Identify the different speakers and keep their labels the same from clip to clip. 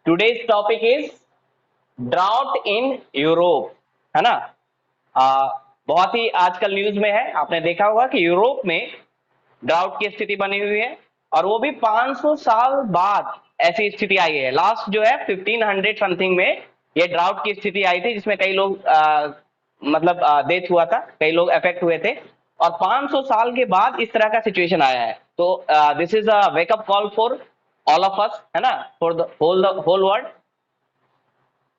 Speaker 1: Today's topic is drought in Europe, है ना। बहुत ही आजकल न्यूज में है, आपने देखा होगा कि यूरोप में ड्राउट की स्थिति बनी हुई है और वो भी 500 साल बाद ऐसी स्थिति आई है। लास्ट जो है 1500 समथिंग में ये ड्राउट की स्थिति आई थी, जिसमें कई लोग मतलब डेथ हुआ था, कई लोग अफेक्ट हुए थे। और 500 साल के बाद इस तरह का सिचुएशन आया है। तो this is a wake up call for all of us, है ना, for the whole world.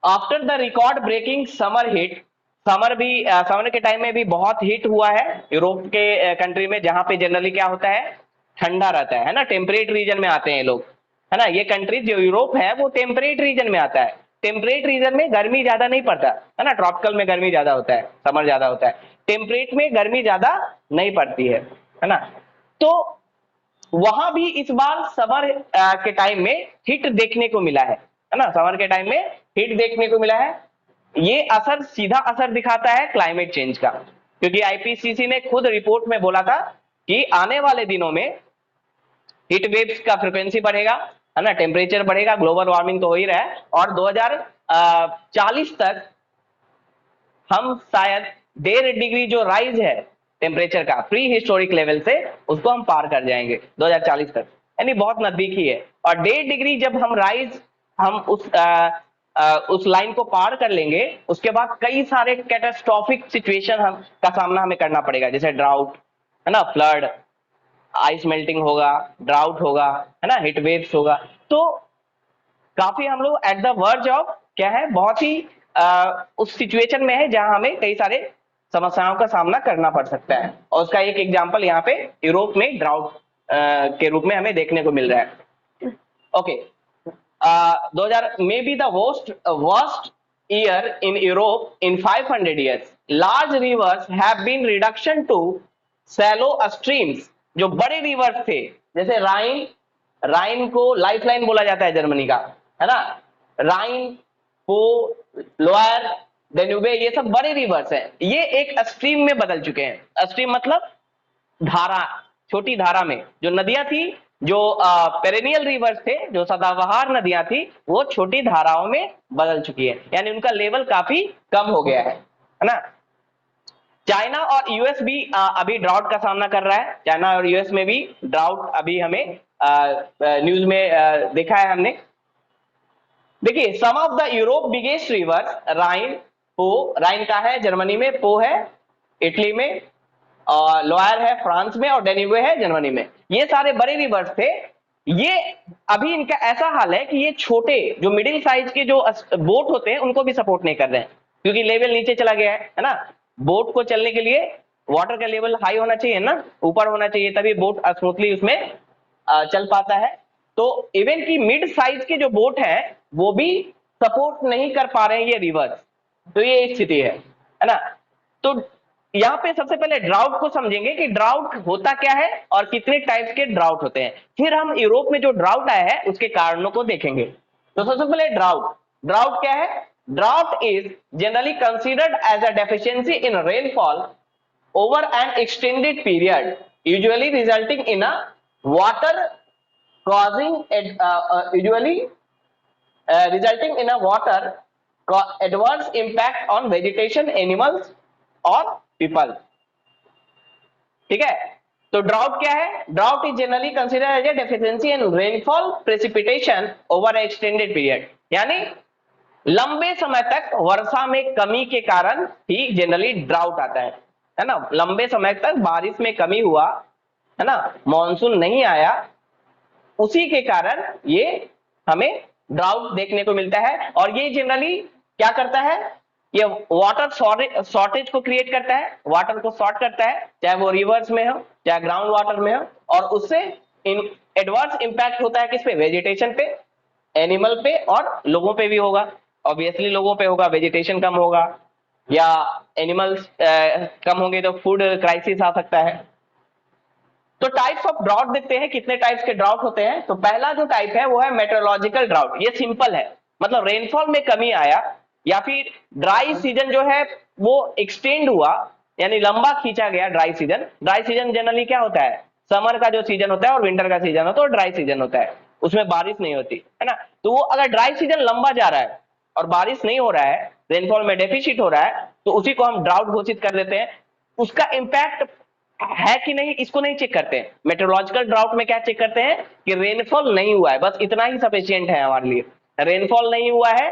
Speaker 1: After the record breaking summer heat, summer के टाइम में भी बहुत हिट हुआ है यूरोप के कंट्री में, जहां पे जनरली क्या होता है, ठंडा रहता है ना, टेम्परेट रीजन में आते हैं लोग, है ना। ये कंट्री जो यूरोप है वो टेम्परेट रीजन में आता है। टेम्परेट रीजन में गर्मी ज्यादा नहीं पड़ता, है ना। ट्रॉपिकल में गर्मी ज्यादा होता है, समर ज्यादा होता है। टेम्परेट में गर्मी ज्यादा नहीं पड़ती है ना। तो वहां भी इस बार समर के टाइम में हिट देखने को मिला है ना। समर के टाइम में हिट देखने को मिला है। ये असर, सीधा असर दिखाता है क्लाइमेट चेंज का, क्योंकि आईपीसीसी ने खुद रिपोर्ट में बोला था कि आने वाले दिनों में हीट वेव्स का फ्रिक्वेंसी बढ़ेगा, है ना, टेम्परेचर बढ़ेगा, ग्लोबल वार्मिंग तो हो ही रहा है। और 2040 तक हम शायद 1.5 डिग्री जो राइज है टेम्परेचर का प्री हिस्टोरिक लेवल से, उसको हम पार कर जाएंगे 2040 तक, यानी बहुत नजदीकी है। और 1.5 डिग्री जब हम राइज, हम उस लाइन को पार कर लेंगे, उसके बाद कई सारे कैटास्ट्रॉफिक सिचुएशन हम का सामना हमें करना पड़ेगा, जैसे ड्राउट, है ना, फ्लड, आइस मेल्टिंग होगा, ड्राउट होगा, है ना, हीट वेव्स होगा। तो काफी हम लोग एट द वर्ज ऑफ क्या है, बहुत ही उस सिचुएशन में है जहां हमें कई सारे समस्याओं का सामना करना पड़ सकता है। और उसका एक एग्जांपल यहाँ पे यूरोप में ड्राउट के रूप में हमें देखने को मिल रहा है। Okay, 2000 may be the worst year in Europe इन 500 years। Large rivers have been reduction to shallow streams. जो बड़े रिवर्स थे, जैसे राइन, राइन को लाइफलाइन बोला जाता है जर्मनी का, है ना। राइन, पो, लोयर, डेन्यूबे, ये सब बड़े रिवर्स हैं। ये एक स्ट्रीम में बदल चुके हैं। स्ट्रीम मतलब धारा, छोटी धारा में जो नदियां थी, जो पेरेनियल रिवर्स थे, जो सदाबहार नदियां थी, वो छोटी धाराओं में बदल चुकी है, यानी उनका लेवल काफी कम हो गया है ना। चाइना और यूएस भी अभी ड्राउट का सामना कर रहा है। चाइना और यूएस में भी ड्राउट अभी हमें न्यूज में देखा है हमने। देखिए, some of the Europe biggest river Rhine, Po, Rhine का है जर्मनी में, पो है इटली में, और लोयर है फ्रांस में, और डेन्यूबे है जर्मनी में। ये सारे बड़े रिवर्स थे। ये अभी इनका ऐसा हाल है कि ये छोटे जो मिडिल साइज के जो बोट होते हैं उनको भी सपोर्ट नहीं कर रहे हैं, क्योंकि लेवल नीचे चला गया है ना। बोट को चलने के लिए वाटर का लेवल हाई होना चाहिए ना, ऊपर होना चाहिए, तभी बोट स्मूथली उसमें चल पाता है। तो इवन की मिड साइज के जो बोट है वो भी सपोर्ट नहीं कर पा रहे हैं ये रिवर्स। तो ये स्थिति है ना। तो यहाँ पे सबसे पहले ड्राउट को समझेंगे कि ड्राउट होता क्या है और कितने टाइप्स के ड्राउट होते हैं। फिर हम यूरोप में जो ड्राउट आया है उसके कारणों को देखेंगे। तो सबसे पहले ड्राउट, ड्राउट क्या है? Drought is generally considered as a deficiency in rainfall over an extended period, usually resulting in a water causing usually resulting in a water adverse impact on vegetation, animals और people। ठीक है। तो drought क्या है? Drought is generally considered as a deficiency in rainfall precipitation over a extended period, यानी लंबे समय तक वर्षा में कमी के कारण ही जनरली ड्राउट आता है ना। लंबे समय तक बारिश में कमी हुआ, है ना, मॉनसून नहीं आया, उसी के कारण ये हमें ड्राउट देखने को मिलता है। और ये जनरली क्या करता है? ये वाटर शॉर्टेज को क्रिएट करता है, वाटर को शॉर्ट करता है, चाहे वो रिवर्स में हो चाहे ग्राउंड वाटर में हो। और उससे एडवर्स इंपैक्ट होता है किस पे? वेजिटेशन पे, एनिमल पे, और लोगों पे भी होगा। ऑब्वियसली लोगों पे होगा, वेजिटेशन कम होगा या एनिमल्स कम होंगे तो फूड क्राइसिस आ सकता है। तो टाइप्स ऑफ ड्राउट देखते हैं, कितने टाइप्स के ड्राउट होते हैं। तो पहला जो टाइप है वो है मेट्रोलॉजिकल ड्राउट। ये सिंपल है, मतलब रेनफॉल में कमी आया या फिर ड्राई सीजन जो है वो एक्सटेंड हुआ, यानी लंबा खींचा गया dry season. Dry season generally क्या होता है? समर का जो सीजन होता है और विंटर का सीजन होता है वो ड्राई सीजन होता है, उसमें बारिश नहीं होती है ना। तो वो अगर ड्राई सीजन लंबा जा रहा है और बारिश नहीं हो रहा है, रेनफॉल में डेफिसिट हो रहा है, तो उसी को हम ड्राउट घोषित कर देते हैं। उसका इंपैक्ट है कि नहीं इसको नहीं चेक करते हैं। मेट्रोलॉजिकल ड्राउट में क्या चेक करते हैं कि रेनफॉल नहीं हुआ है, बस इतना ही सफिशिएंट है हमारे लिए। रेनफॉल नहीं हुआ है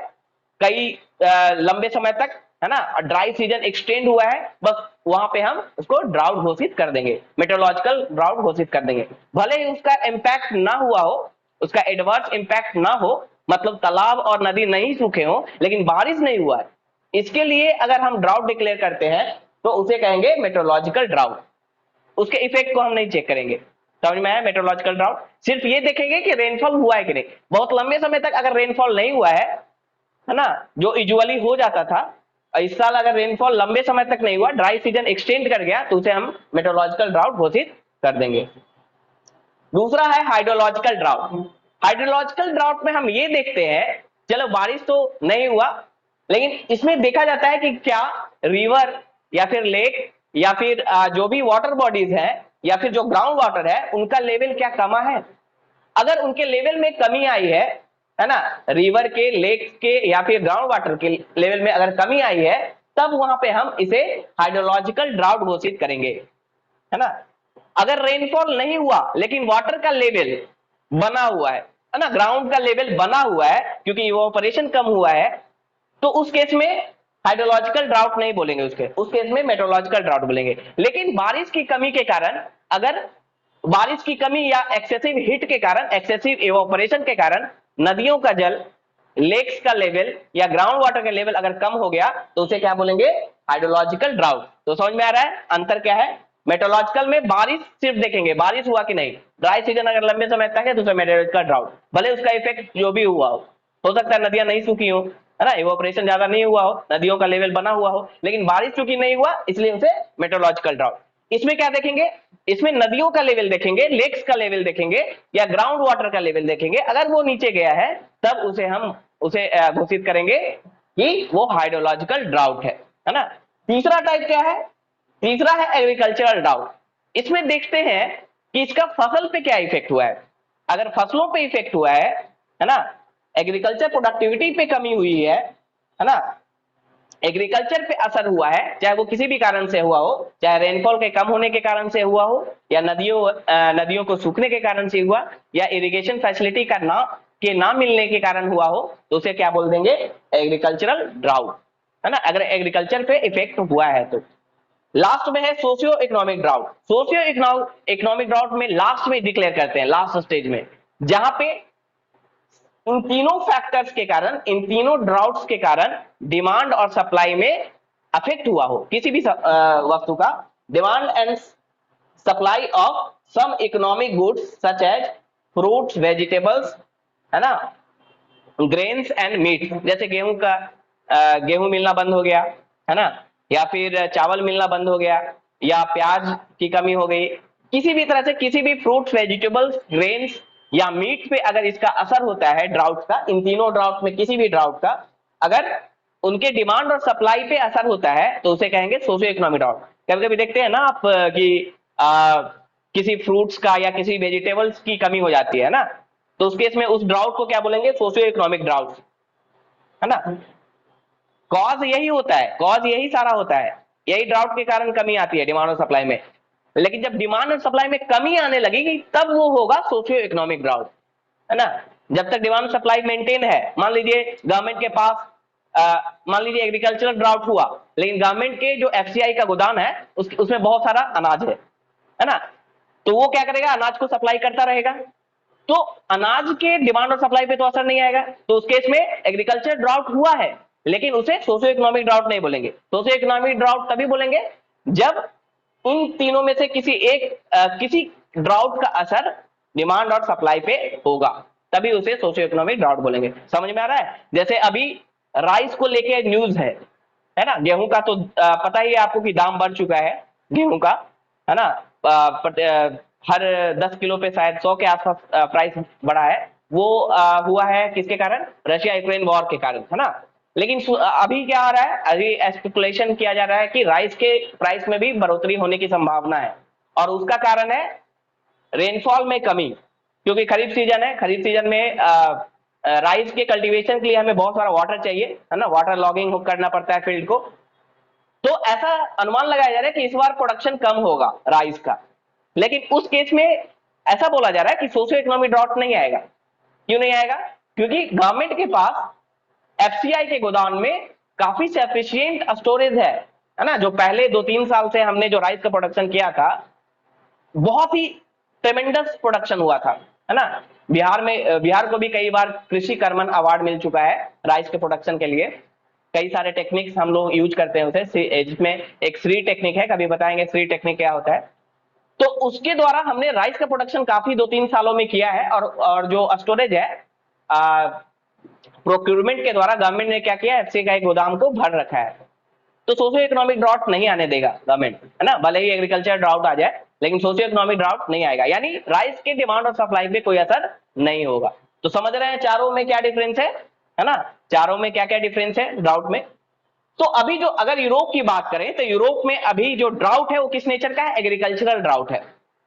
Speaker 1: कई लंबे समय तक, है ना, ड्राई सीजन एक्सटेंड हुआ है, बस वहां पे हम उसको ड्राउट घोषित कर देंगे, मेट्रोलॉजिकल ड्राउट घोषित कर देंगे। भले ही उसका इंपैक्ट ना हुआ हो, उसका एडवर्स इंपैक्ट ना हो, मतलब तालाब और नदी नहीं सूखे हो, लेकिन बारिश नहीं हुआ है, इसके लिए अगर हम ड्राउट डिक्लेयर करते हैं तो उसे कहेंगे मेट्रोलॉजिकल ड्राउट। उसके इफेक्ट को हम नहीं चेक करेंगे। समझ में आया? मेट्रोलॉजिकल ड्राउट सिर्फ ये देखेंगे कि रेनफॉल हुआ है कि नहीं। बहुत लंबे समय तक अगर रेनफॉल नहीं हुआ है ना, जो यूजुअली हो जाता था, इस साल अगर रेनफॉल लंबे समय तक नहीं हुआ, ड्राई सीजन एक्सटेंड कर गया, तो उसे हम मेट्रोलॉजिकल ड्राउट घोषित कर देंगे। दूसरा है हाइड्रोलॉजिकल ड्राउट। हाइड्रोलॉजिकल ड्राउट में हम ये देखते हैं, चलो बारिश तो नहीं हुआ, लेकिन इसमें देखा जाता है कि क्या रिवर या फिर लेक या फिर जो भी वाटर बॉडीज है या फिर जो ग्राउंड वाटर है उनका लेवल क्या कमा है। अगर उनके लेवल में कमी आई है ना, रिवर के, लेक के या फिर ग्राउंड वाटर के लेवल में अगर कमी आई है, तब वहां पे हम इसे हाइड्रोलॉजिकल ड्राउट घोषित करेंगे, है ना। अगर रेनफॉल नहीं हुआ लेकिन वाटर का लेवल बना हुआ है ना, ग्राउंड का लेवल बना हुआ है क्योंकि इवोपरेशन कम हुआ है, तो उस केस में हाइड्रोलॉजिकल ड्राउट नहीं बोलेंगे, उस केस में मेट्रोलॉजिकल ड्राउट बोलेंगे। लेकिन बारिश की कमी के कारण, अगर बारिश की कमी या एक्सेसिव हीट के कारण, एक्सेसिव इवोपरेशन के कारण नदियों का जल, लेक्स का लेवल या ग्राउंड वाटर का लेवल अगर कम हो गया, तो उसे क्या बोलेंगे? Hydrological drought. तो समझ में आ रहा है अंतर क्या है? मेट्रोलॉजिकल में बारिश सिर्फ देखेंगे, बारिश हुआ कि नहीं, ड्राई सीजन अगर लंबे समय तक है तो उसे मेट्रोलॉजिकल ड्राउट, भले उसका इफेक्ट जो भी हुआ हो सकता है नदियां नहीं सूखी हो, है ना, इवोपरेशन ज्यादा नहीं हुआ हो, नदियों का लेवल बना हुआ हो, लेकिन बारिश चूंकि नहीं हुआ इसलिए उसे मेट्रोलॉजिकल ड्राउट। इसमें क्या देखेंगे? इसमें नदियों का लेवल देखेंगे, लेक्स का लेवल देखेंगे या ग्राउंड वाटर का लेवल देखेंगे। अगर वो नीचे गया है तब उसे हम उसे घोषित करेंगे कि वो हाइड्रोलॉजिकल ड्राउट है ना। तीसरा टाइप क्या है? तीसरा है एग्रीकल्चरल ड्राउट। इसमें देखते हैं कि इसका फसल पे क्या इफेक्ट हुआ है। अगर फसलों पे इफेक्ट हुआ है ना, एग्रीकल्चर प्रोडक्टिविटी पे कमी हुई है ना, एग्रीकल्चर पे असर हुआ है, चाहे वो किसी भी कारण से हुआ हो, चाहे रेनफॉल के कम होने के कारण से हुआ हो या नदियों को सूखने के कारण से हुआ या इरिगेशन फैसिलिटी ना मिलने के कारण हुआ हो, तो उसे क्या बोल देंगे? एग्रीकल्चरल ड्राउट, है ना, अगर एग्रीकल्चर पे इफेक्ट हुआ है तो। लास्ट में है socio economic drought. Socio economic drought में लास्ट में डिक्लेयर करते हैं, लास्ट स्टेज में, जहां पे इन तीनों फैक्टर्स के कारण, इन तीनों ड्राउट्स के कारण डिमांड और सप्लाई में अफेक्ट हुआ हो किसी भी वस्तु का, demand and supply of some economic goods such as fruits, vegetables, है ना, ग्रेन्स एंड मीट। जैसे गेहूं मिलना बंद हो गया, है ना, या फिर चावल मिलना बंद हो गया, या प्याज की कमी हो गई, किसी भी तरह से किसी भी फ्रूट्स, वेजिटेबल्स, ग्रेन्स या मीट पे अगर इसका असर होता है ड्राउट का, इन तीनों ड्राउट में किसी भी ड्राउट का अगर उनके डिमांड और सप्लाई पे असर होता है तो उसे कहेंगे सोशियो इकोनॉमिक ड्राउट। कभी कभी देखते हैं ना आप कि किसी फ्रूट्स का या किसी वेजिटेबल्स की कमी हो जाती है ना, तो उस केस में उस ड्राउट को क्या बोलेंगे? सोशियो इकोनॉमिक ड्राउट, है ना। कॉज यही होता है, कॉज यही सारा होता है, यही ड्राउट के कारण कमी आती है डिमांड और सप्लाई में। लेकिन जब डिमांड और सप्लाई में कमी आने लगेगी तब वो होगा सोशियो इकोनॉमिक ड्राउट, है ना। जब तक डिमांड सप्लाई मेंटेन है, मान लीजिए गवर्नमेंट के पास मान लीजिए एग्रीकल्चरल ड्राउट हुआ, लेकिन गवर्नमेंट के जो एफसीआई का गोदाम है उसमें बहुत सारा अनाज है ना, तो वो क्या करेगा? अनाज को सप्लाई करता रहेगा, तो अनाज के डिमांड और सप्लाई पे तो असर नहीं आएगा। तो उस केस में एग्रीकल्चर ड्राउट हुआ है, लेकिन उसे सोशियो इकोनॉमिक ड्राउट नहीं बोलेंगे। सोशियो इकोनॉमिक ड्राउट तभी बोलेंगे जब इन तीनों में से किसी ड्राउट का असर डिमांड और सप्लाई पे होगा, तभी उसे सोशियो इकोनॉमिक ड्राउट बोलेंगे। समझ में आ रहा है? जैसे अभी राइस को लेके न्यूज है ना, गेहूं का तो पता ही है आपको कि दाम बढ़ चुका है गेहूं का, है ना। हर 10 किलो पे शायद 100 के आसपास प्राइस बढ़ा है। वो हुआ है किसके कारण? रशिया यूक्रेन वॉर के कारण, है ना। लेकिन अभी क्या आ रहा है? अभी स्पेकुलेशन किया जा रहा है कि राइस के प्राइस में भी बढ़ोतरी होने की संभावना है, और उसका कारण है रेनफॉल में कमी, क्योंकि खरीफ सीजन है, खरीफ सीजन में राइस के कल्टीवेशन के लिए हमें बहुत सारा वाटर चाहिए, है ना, वाटर लॉगिंग करना पड़ता है फील्ड को। तो ऐसा अनुमान लगाया जा रहा है कि इस बार प्रोडक्शन कम होगा राइस का। लेकिन उस केस में ऐसा बोला जा रहा है कि सोशियो इकोनॉमिक ड्रॉट नहीं आएगा। क्यों नहीं आएगा? क्योंकि गवर्नमेंट के पास एफसीआई के गोदाम में काफी सफिशिएंट स्टोरेज है ना। जो पहले 2-3 साल से हमने जो राइस का प्रोडक्शन किया था, बहुत ही ट्रेमेंडस प्रोडक्शन हुआ था, है ना। बिहार को भी कई बार कृषि कर्मण अवार्ड मिल चुका है राइस के प्रोडक्शन के लिए। कई सारे टेक्निक्स हम लोग यूज करते हैं उसे, जिसमें एक श्री टेक्निक है, कभी बताएंगे श्री टेक्निक क्या होता है। तो उसके द्वारा हमने राइस का प्रोडक्शन काफी 2-3 सालों में किया है, और जो स्टोरेज है प्रोक्यूरमेंट के द्वारा गवर्नमेंट ने क्या किया, एफसी का एक गोदाम को भर रखा है। तो सोशियो इकोनॉमिक ड्राउट नहीं आने देगा गवर्नमेंट, है ना। भले ही एग्रीकल्चर ड्राउट आ जाए, लेकिन सोशियो इकोनॉमिक ड्राउट नहीं आएगा, यानी राइस के डिमांड और सप्लाई पे कोई असर नहीं होगा। तो समझ रहे हैं चारों में क्या डिफरेंस है ना, चारों में क्या क्या डिफरेंस है ड्राउट में। तो अभी जो अगर यूरोप की बात करें, तो यूरोप में अभी जो ड्राउट है वो किस नेचर का है? एग्रीकल्चरल ड्राउट है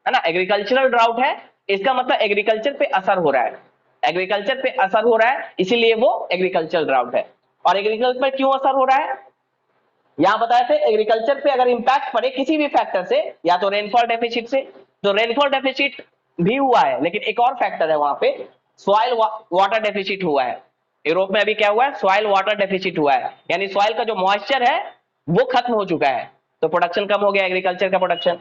Speaker 1: ना। एग्रीकल्चरल ड्राउट है, इसका मतलब एग्रीकल्चर पे असर हो रहा है, एग्रीकल्चर पे असर हो रहा है, इसीलिए वो एग्रीकल्चरल ड्राउट है। और एग्रीकल्चर पर क्यों असर हो रहा है? यहां बताए थे एग्रीकल्चर पे अगर इंपैक्ट पड़े किसी भी फैक्टर से, या तो रेनफॉल डेफिसिट से, तो रेनफॉल डेफिसिट भी हुआ है, लेकिन एक और फैक्टर है वहां पे, सॉइल वाटर डेफिसिट हुआ है। यूरोप में अभी क्या हुआ है? सॉइल वाटर डेफिसिट हुआ है, यानी सॉइल का जो मॉइस्चर है वो खत्म हो चुका है, तो प्रोडक्शन कम हो गया एग्रीकल्चर का प्रोडक्शन।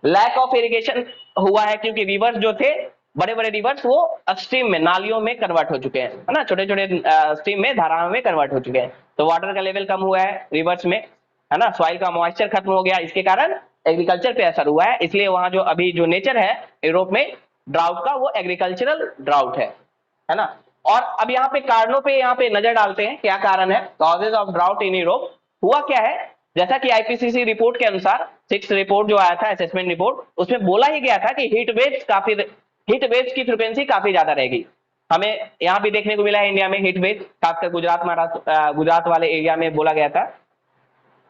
Speaker 1: लैक ऑफ इरिगेशन हुआ है, क्योंकि रिवर्स जो थे, बड़े बड़े रिवर्स, वो स्ट्रीम में, नालियों में कन्वर्ट हो चुके हैं, है ना, छोटे छोटे स्ट्रीम में, धाराओं में कन्वर्ट हो चुके हैं। तो वाटर का लेवल कम हुआ है रिवर्स में, है ना, सॉइल का मॉइस्चर खत्म हो गया, इसके कारण एग्रीकल्चर पे असर हुआ है। इसलिए वहां जो अभी जो नेचर है यूरोप में ड्राउट का, वो एग्रीकल्चरल ड्राउट है ना। और अब यहाँ पे कारणों पे यहाँ पे नजर डालते हैं, क्या कारण है causes of drought in Europe. हुआ क्या है, जैसा कि आईपीसीसी रिपोर्ट के अनुसार, 6 रिपोर्ट जो आया था, असेसमेंट रिपोर्ट, उसमें बोला ही गया था कि हीट वेव्स की फ्रीक्वेंसी काफी ज्यादा रहेगी। हमें यहाँ भी देखने को मिला है इंडिया में हीट वेव, खासकर गुजरात, महाराष्ट्र, गुजरात वाले एरिया में बोला गया था।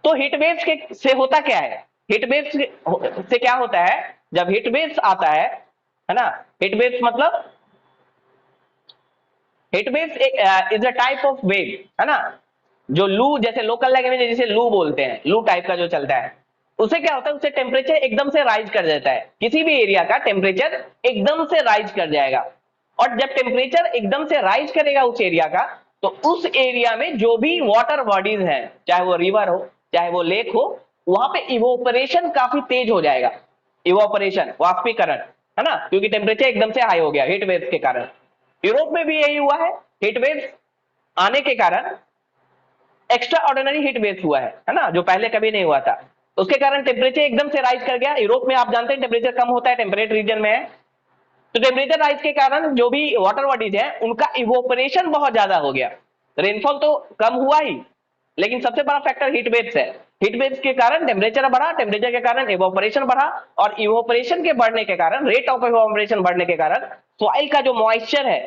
Speaker 1: तो हीट वेव्स के से होता क्या है, हीट वेव्स से क्या होता है, जब हीट वेव्स आता है ना, हीट वेव्स मतलब, heat waves is a type of wave, है ना। जो लू, जैसे लोकल लैंग्वेज में जिसे लू बोलते हैं, लू टाइप का जो चलता है, उसे क्या होता है, उसे टेम्परेचर एकदम से राइज कर देता है, किसी भी एरिया का टेम्परेचर एकदम से राइज कर जाएगा। और जब टेम्परेचर एकदम से राइज करेगा उस एरिया का, तो उस एरिया में जो भी वाटर बॉडीज हैं, चाहे वो रिवर हो, चाहे वो लेक हो, वहां पे इवोपरेशन काफी तेज हो जाएगा। इवोपरेशन, वाष्पीकरण, है ना, क्योंकि टेम्परेचर एकदम से हाई हो गया हीट वेव्स के कारण। यूरोप में भी यही हुआ है, हीट वेव्स आने के कारण एक्स्ट्रा ऑर्डिनरी हीट वेव हुआ है ना, जो पहले कभी नहीं हुआ था। उसके कारण टेम्परेचर एकदम से राइज कर गया। यूरोप में आप जानते हैं टेम्परेचर कम होता है, टेम्परेट रीजन में है, तो टेम्परेचर राइज के कारण जो भी वाटर बॉडीज है उनका इवोपरेशन बहुत ज्यादा हो गया। रेनफॉल तो कम हुआ ही, लेकिन सबसे बड़ा फैक्टर हीट वेव्स है। हीट वेव्स के कारण टेम्परेचर बढ़ा, टेम्परेचर के कारण इवोपरेशन बढ़ा, और इवोपरेशन के बढ़ने के कारण, रेट ऑफ इवोपरेशन बढ़ने के कारण, सॉइल का जो मॉइस्चर है,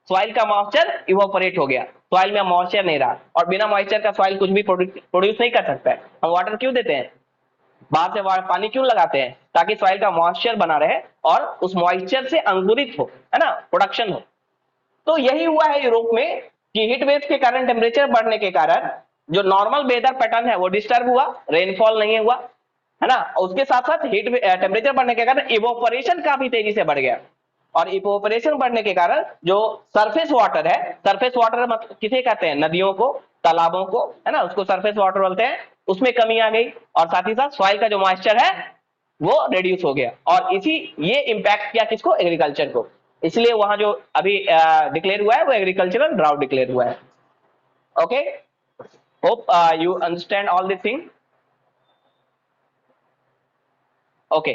Speaker 1: सॉइल का मॉइस्चर इवोपरेट हो गया, सॉइल में मॉइस्चर नहीं रहा। और बिना मॉइस्चर का सॉइल कुछ भी प्रोड्यूस नहीं कर सकता है। हम वाटर क्यों देते हैं, बाहर से पानी क्यों लगाते हैं? ताकि सॉइल का मॉइस्चर बना रहे और उस मॉइस्चर से अंकुरित हो, है ना, प्रोडक्शन हो। तो यही हुआ है यूरोप में कि हीट वेव के कारण, टेम्परेचर बढ़ने के कारण जो नॉर्मल वेदर पैटर्न है वो डिस्टर्ब हुआ, रेनफॉल नहीं हुआ, है ना। उसके साथ साथ हीट टेम्परेचर बढ़ने के कारण इवोपरेशन काफी तेजी से बढ़ गया, और इवोपरेशन बढ़ने के कारण जो सरफेस वाटर है, सरफेस वाटर मतलब किसे कहते हैं, नदियों को, तालाबों को, है ना, उसको सरफेस वाटर बोलते हैं, उसमें कमी आ गई, और साथ ही साथ सॉइल का जो मॉइस्चर है वो रिड्यूस हो गया। और ये इंपैक्ट किया किसको, एग्रीकल्चर को। इसलिए वहां जो अभी डिक्लेयर हुआ है वो एग्रीकल्चरल ड्राउट डिक्लेयर हुआ है। Okay, hope you understand all this thing. Okay,